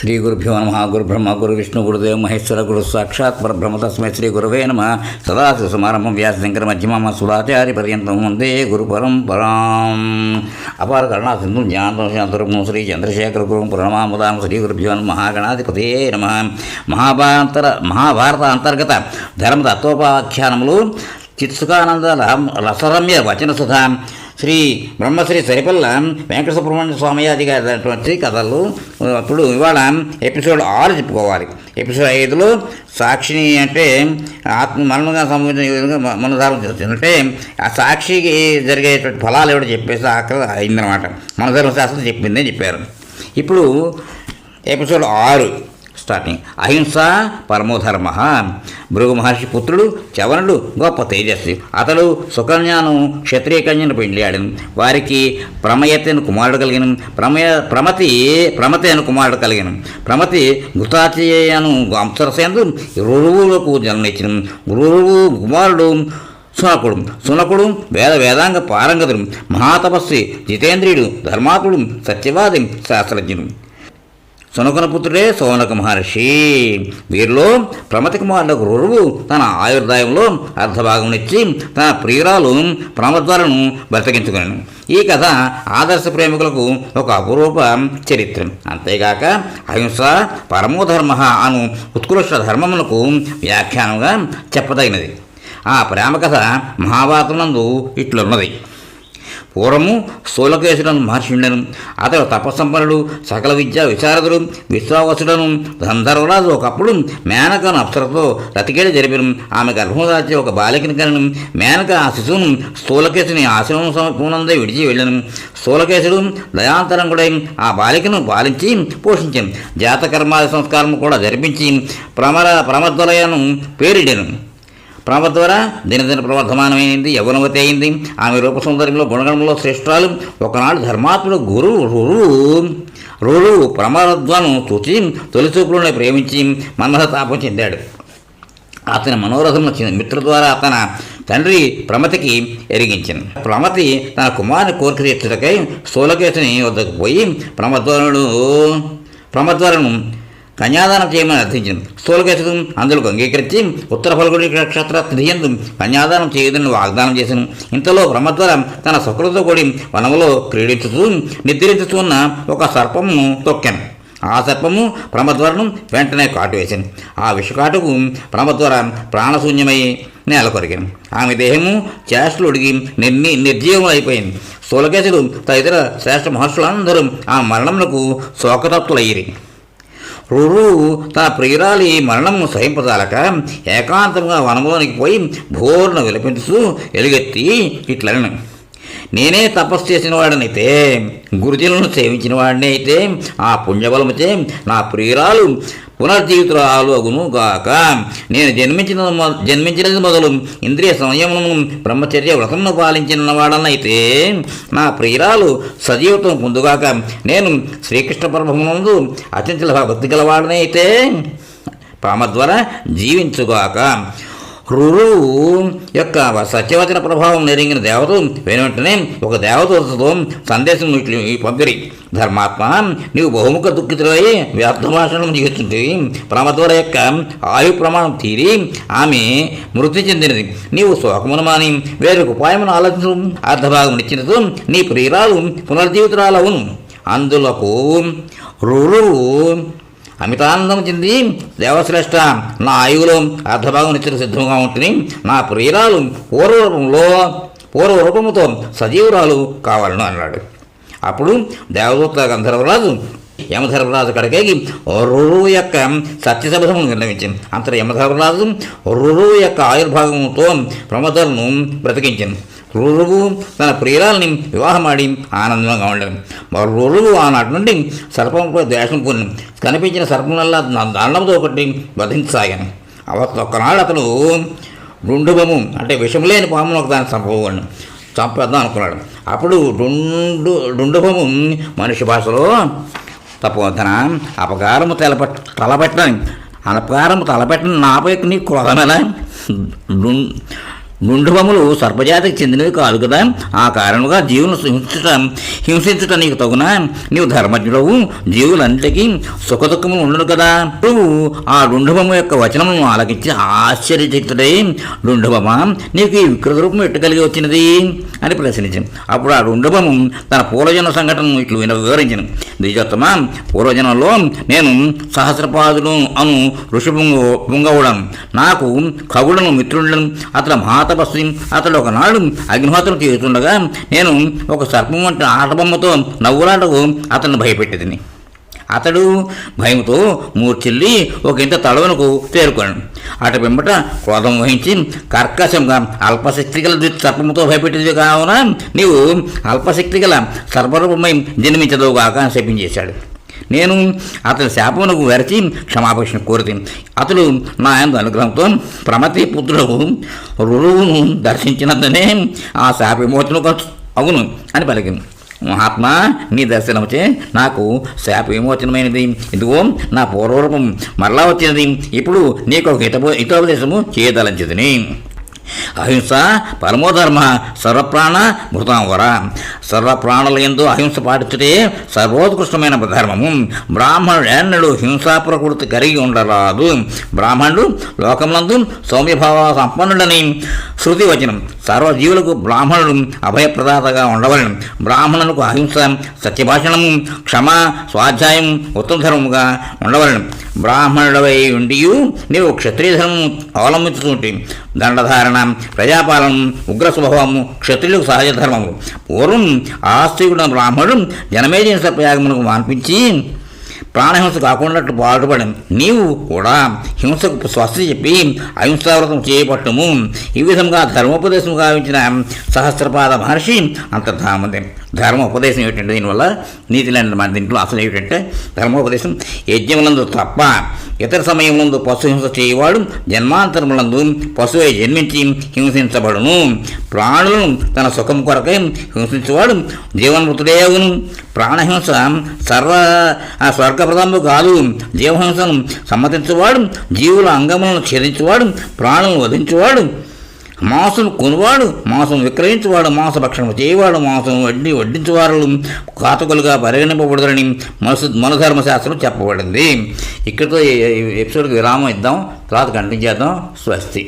శ్రీ గురుభ్యో నమ. గురు బ్రహ్మ గురు విష్ణు గురుదేవ మహేశ్వర గురు సాక్షాత్ పరబ్రహ్మ తస్మై శ్రీ గురవే నమ. సదాశివ సమారంభం వ్యాసశంకర మధ్యమ సుధాచార్య పర్యంతం వందే గురు పరంపరాం. అపార కరుణా సింధు జ్ఞానం శ్రీ చంద్రశేఖర గురు ప్రణమాముదాం. శ్రీ గురుభ్యో నమ. మహాగణాధిపతే నమ. మహాభారత అంతర్గత ధర్మతత్వోపాఖ్యానములు చిత్సుకానంద రసరమ్య వచన సుధ శ్రీ బ్రహ్మశ్రీ సరిపల్ల వెంకట సుబ్రహ్మణ్య స్వామియాది గారి కథలు. అప్పుడు ఇవాళ ఎపిసోడ్ 6 చెప్పుకోవాలి. ఎపిసోడ్ 5లో సాక్షిని అంటే ఆత్మ మరణంగా సంబంధించిన విధంగా మనోధారం జరుగుతుంది. అంటే ఆ సాక్షికి జరిగేటువంటి ఫలాలు ఎవడో చెప్పేసి అక్కడ అయిందనమాట. మనోధర్మశాస్త్రం చెప్పిందని చెప్పారు. ఇప్పుడు ఎపిసోడ్ 6 స్టార్టింగ్. అహింస పరమోధర్మ. భృగు మహర్షి పుత్రుడు చవనుడు గొప్ప తేజస్వి. అతడు సుకన్యాను క్షత్రియ కన్యను పెండ్లాడను. వారికి ప్రమయతి అని కుమారుడు కలిగిన. ప్రమతి అని కుమారుడు కలిగిన. ప్రమతి ఘృతాచయను అంశరసేందు రురువులకు జన్మనిచ్చిన. రురువు కుమారుడు సునకుడు వేదాంగ పారంగతుడు, మహాతపస్వి, జితేంద్రియుడు, ధర్మాత్ముడు, సత్యవాది, శాస్త్రజ్ఞుడు. సునకున పుత్రుడే సౌనక మహర్షి. వీరిలో ప్రమతి కుమారులకు రురువు తన ఆయుర్దాయంలో అర్ధభాగమునిచ్చి తన ప్రియురాలు ప్రమద్వరను బ్రతికించుకున్నాను. ఈ కథ ఆదర్శ ప్రేమికులకు ఒక అపురూప చరిత్ర. అంతేగాక అహింస పరమోధర్మ అను ఉత్కృష్ట ధర్మములకు వ్యాఖ్యానంగా చెప్పదగినది. ఆ ప్రేమ కథ మహాభారతమునందు ఇట్లున్నది. పూర్వము స్థూలకేశుడను మహర్షి ఉండెను. అతడు తపస్సంపన్నుడు, సకల విద్యా విశారదుడు, విశ్వావసుడను. గంధర్వరాజు ఒకప్పుడు మేనకను అప్సరతో రతికేడి జరిపిను. ఆమె గర్భము దాచి ఒక బాలికని కనను. మేనక ఆ శిశువును స్థూలకేశుని ఆశ్రమం సమూనందే విడిచి వెళ్ళను. స్థూలకేశుడు దయాంతరంగుడై ఆ బాలికను పాలించి పోషించాను. జాతకర్మాది సంస్కారము కూడా జరిపించి ప్రమద్వలయను పేరిడెను. ప్రమద్వర దినదిన ప్రవర్ధమానమైంది, యవ్వనవతి అయింది. ఆమె రూపసౌందర్యంలో గుణగణంలో శ్రేష్ఠాలు. ఒకనాడు ధర్మాత్ముడు రురువు ప్రమద్వను చూచి తొలిచూపులోనే ప్రేమించి మన్మథతాపం చెందాడు. అతని మనోరథం మిత్ర ద్వారా తన తండ్రి ప్రమతికి ఎరిగించింది. ప్రమతి తన కుమారుని కోరిక తీర్చుటకై స్థూలకేశుని వద్దకు పోయి ప్రమద్వరను కన్యాదానం చేయమని అర్థించింది. స్థూలకేశుడు అందులో అంగీకరించి ఉత్తర ఫల్గుడి నక్షత్ర తిథియందు కన్యాదానం చేయదని వాగ్దానం చేశాను. ఇంతలో ప్రమద్వర తన సకులతో కూడి వనములో క్రీడించుతూ నిద్రించుతున్న ఒక సర్పమును తొక్కాను. ఆ సర్పము ప్రమద్వరను వెంటనే కాటు వేసింది. ఆ విషకాటుకు ప్రమద్వర ప్రాణశూన్యమై నేల కొరికాను. ఆమె దేహము చేష్టలు ఉడిగి నిర్జీవం అయిపోయింది. స్థూలకేశుడు తదితర శ్రేష్ఠ మహర్షులందరూ ఆ మరణమునకు శోకతప్తులయ్యిరి. రురువు తన ప్రియురాలి మరణము సహింపజాలక ఏకాంతంగా వనంలోనికి పోయి భోరును విలపించుతూ ఎలుగెత్తి ఇట్లను: నేనే తపస్సు చేసిన వాడినైతే, గురుజనులను సేవించిన వాడిని అయితే ఆ పుణ్యబలముచే నా ప్రియురాలు పునర్జీవితురాలు అగును గాక. నేను జన్మించినది మొదలు ఇంద్రియ సంయమనము బ్రహ్మచర్య వ్రతమును పాలించిన వాడనైతే నా ప్రియురాలు సజీవితం పొందుగాక. నేను శ్రీకృష్ణ పరబ్రహ్మనందు అత్యంత భక్తి గలవాడనైతే ప్రమద్వర జీవించుగాక. రురువు యొక్క సత్యవచన ప్రభావం నెరిగిన దేవత వెనువెంటనే ఒక దేవతతో సందేశం పంపిరి: ధర్మాత్మ, నీవు బహుముఖ దుఃఖితులై వ్యర్థ భాషణం చేస్తుంటివి. ప్రమద్వర యొక్క ఆయు ప్రమాణం తీరి ఆమె మృతి చెందినది. నీవు శోకమును మాని వేరొక ఉపాయమును ఆలోచించు. అర్ధభాగం ఇచ్చినతో నీ ప్రియురాలు పునర్జీవితురాలవును. అందులకు రురువు అమితానందం చెంది: దేవశ్రేష్ఠ, నా ఆయువులో అర్ధభాగం నిత్యం సిద్ధంగా ఉంటుంది. నా ప్రియురాలు పూర్వరూపముతో సజీవురాలు కావాలను అన్నాడు. అప్పుడు దేవదూత గంధర్వరాజు యమధర్మరాజు కడకేగి రురువు యొక్క సత్యశబ్దమును నిర్ణయించింది. అంతట యమధర్మరాజు రురువు యొక్క ఆయుర్భాగముతో ప్రమదలను బ్రతికించింది. రురువు తన ప్రియురాలని వివాహమాడి ఆనందంగా ఉండను. రురువు ఆనాటి నుండి సర్పంపై ద్వేషం పొంది కనిపించిన సర్పంలా దండంతో ఒకటి వధించసాగాను. ఒక్కనాడు అతను డుండుబము అంటే విషం లేని పామును ఒకదాన్ని చంపేద్దాం అనుకున్నాడు. అప్పుడు డుండుబము మనిషి భాషలో తన అపకారము తలపెట్టని నాపై నీ క్రోధమేనా? గుండుభములు సర్పజాతికి చెందినవి కాదు కదా. ఆ కారణంగా జీవులను హింసించుట నీకు తగునా? నీవు ధర్మజ్ఞుడవు, జీవులన్నిటికీ సుఖదుఖములు ఉండను కదా. నువ్వు ఆ డుండుభము యొక్క వచనమును ఆలకించి ఆశ్చర్యచకితుడై, డుండుభమా, నీకు ఈ వికృత రూపం ఎట్టు కలిగి వచ్చినది అని ప్రశ్నించాను. అప్పుడు ఆ డుండుభము తన పూర్వజన్మ సంఘటనను ఇట్లు వివరించాను. ద్విజోత్తమ, పూర్వజన్మలో నేను సహస్రపాదుడు అను ఋషి పుంగవుడను. నాకు ఖగుడను మిత్రుండను. అతడు మహాతపస్వి. అతడు ఒకనాడు అగ్నిహోత్రం చేస్తుండగా నేను ఒక సర్పం వంటి ఆటబొమ్మతో నవ్వులాటకు అతన్ని భయపెట్టేదిని. అతడు భయంతో మూర్చిల్లి ఒక ఇంత తడవనకు చేరుకోను. అటు వెంబట క్రోధం వహించి కర్కశంగా అల్పశక్తి గల సర్పముతో భయపెట్టేది కావున నీవు అల్పశక్తి గల సర్పరూపమై జన్మించదువుగాక అని శపించేశాడు. నేను అతని శాపమునకు వెరచి క్షమాపణ కోరితే అతడు నా యందు అనుగ్రహంతో ప్రమతి పుత్రుడు రురువును దర్శించినందునే ఆ శాప విమోచనకు అవును అని పలికింది. మహాత్మా, నీ దర్శనముచే నాకు శాప విమోచనమైనది. ఇదిగో నా పూర్వరూపం మరలా వచ్చినది. ఇప్పుడు నీకు ఒక హితోపదేశము చేయదలంచితిని. అహింస పరమోధర్మ, సర్వప్రాణ మృతాంవర. సర్వప్రాణుల యందు అహింస పాటించుటే సర్వోత్కృష్టమైన ధర్మము. బ్రాహ్మణుడు ఎన్నడూ హింసా ప్రకృతి కలిగి ఉండరాదు. బ్రాహ్మణుడు లోకములందు సౌమ్యభావ సంపన్నుడని శృతి వచనం. సర్వజీవులకు బ్రాహ్మణుడు అభయప్రదాతగా ఉండవలను. బ్రాహ్మణులకు అహింస, సత్యభాషణము, క్షమ, స్వాధ్యాయం ఉత్తమ ధర్మముగా ఉండవలను. బ్రాహ్మణుడవై ఉండి నీవు క్షత్రియ ధర్మము అవలంబించుతుంటే దండధారణ, ప్రజాపాలన, ఉగ్ర స్వభావము క్షత్రియులకు సహజ ధర్మము. పూర్వం ఆస్తికుడు బ్రాహ్మణుడు జనమేజయ సర్పయాగమునకు మాన్పించి ప్రాణహింస కాకుండా పాటుపడి నీవు కూడా హింసకు స్వస్తి చెప్పి అహింసావ్రతం చేయబట్టము. ఈ విధంగా ధర్మోపదేశం గావించిన సహస్రపాద మహర్షి అంతర్ధామది. ధర్మ ఉపదేశం ఏమిటంటే దీనివల్ల నీతి లేని మన దీంట్లో అసలు ఏమిటంటే ధర్మోపదేశం యజ్ఞములందు తప్ప ఇతర సమయములందు పశు హింస చేయవాడు జన్మాంతరములందు పశువై జన్మించి హింసించబడును. ప్రాణులను తన సుఖం కొరకై హింసించేవాడు జీవన్మృతుడే అగును. ప్రాణహింస స్వర్గప్రదము కాదు. జీవహింసను సమ్మతించేవాడు, జీవుల అంగములను ఛేదించేవాడు, ప్రాణులను వధించేవాడు, మాంసం కొనువాడు, మాంసం విక్రయించేవాడు, మాంసభక్షణం చేయవాడు, మాంసం వడ్డించేవారు ఘాతకులుగా పరిగణింపబడదని మనుధర్మశాస్త్రం చెప్పబడింది. ఇక్కడితో ఈ ఎపిసోడ్కి విరామం ఇద్దాం, తర్వాత కంటిన్యూ చేద్దాం. స్వస్తి.